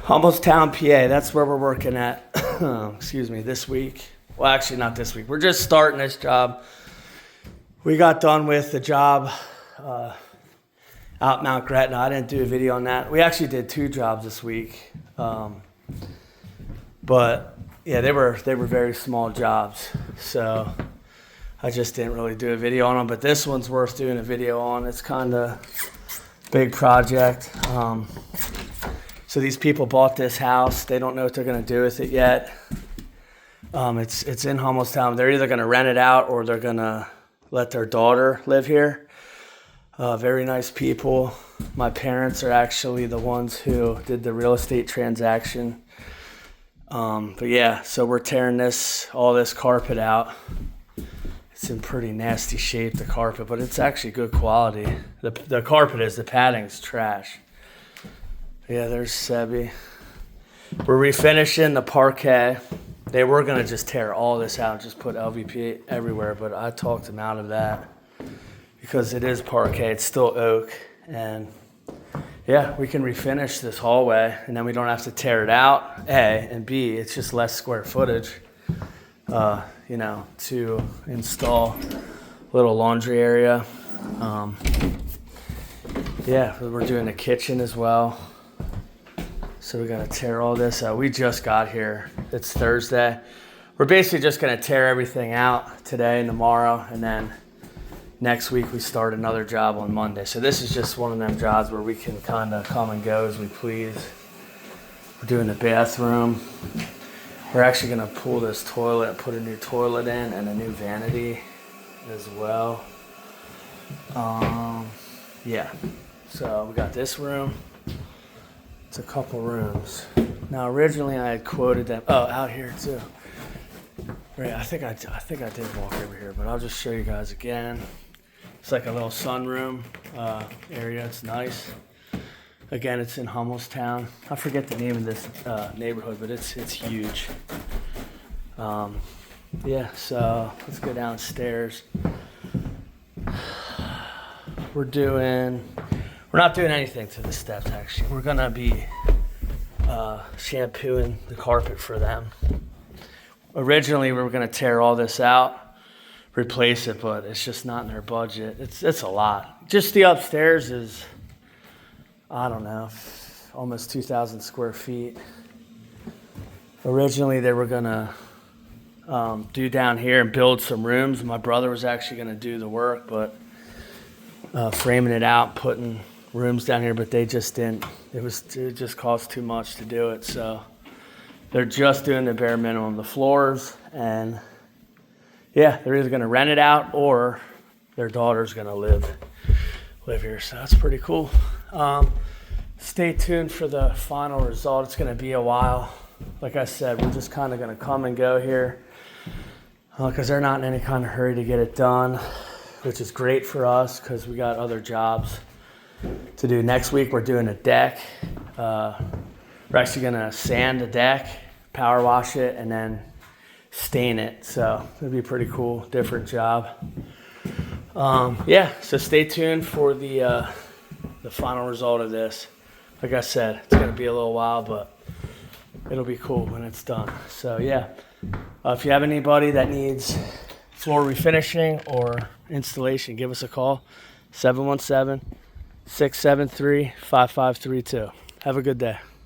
Hummelstown, PA. That's where we're working at. Excuse me, this week. Well, actually, not this week. We're just starting this job. We got done with the job out Mount Gretna. I didn't do a video on that. We actually did 2 jobs this week. But yeah, they were very small jobs. So I just didn't really do a video on them. But this one's worth doing a video on. It's kind of big project. So these people bought this house. They don't know what they're going to do with it yet. It's in Hummelstown. They're either going to rent it out or they're going to let their daughter live here. Very nice people. My parents are actually the ones who did the real estate transaction. But yeah, so we're tearing all this carpet out. It's in pretty nasty shape, the carpet, but it's actually good quality. The carpet is, the padding's trash. Yeah, there's Sebi. We're refinishing the parquet. They were gonna just tear all this out and just put LVP everywhere, but I talked them out of that because it is parquet, it's still oak. And yeah, we can refinish this hallway and then we don't have to tear it out, A, and B, it's just less square footage, to install a little laundry area. Yeah, we're doing the kitchen as well. So we're gonna tear all this out. We just got here. It's Thursday. We're basically just gonna tear everything out today and tomorrow, and then next week we start another job on Monday. So this is just one of them jobs where we can kind of come and go as we please. We're doing the bathroom. We're actually gonna pull this toilet and put a new toilet in and a new vanity as well. Yeah, so we got this room. It's a couple rooms. Now originally I had quoted them. Oh, out here too. Right, I think I did walk over here, but I'll just show you guys again. It's like a little sunroom area. It's nice. Again, it's in Hummelstown. I forget the name of this neighborhood, but it's huge. Yeah, so let's go downstairs. We're not doing anything to the steps, actually. We're gonna be shampooing the carpet for them. Originally, we were gonna tear all this out, replace it, but it's just not in their budget. It's a lot. Just the upstairs is, I don't know, almost 2,000 square feet. Originally, they were gonna do down here and build some rooms. My brother was actually gonna do the work, but framing it out, putting rooms down here, but they just didn't. It just cost too much to do it. So they're just doing the bare minimum, the floors, and yeah, they're either gonna rent it out or their daughter's gonna live here. So that's pretty cool. Stay tuned for the final result. It's gonna be a while. Like I said, we're just kind of gonna come and go here because they're not in any kind of hurry to get it done, which is great for us because we got other jobs to do. Next week we're doing a deck. We're actually gonna sand the deck, power wash it, and then stain it. So it'll be a pretty cool, different job. Yeah, so stay tuned for the final result of this. Like I said, it's gonna be a little while, but it'll be cool when it's done. So yeah, if you have anybody that needs floor refinishing or installation, give us a call, 717-673-5532. Have a good day.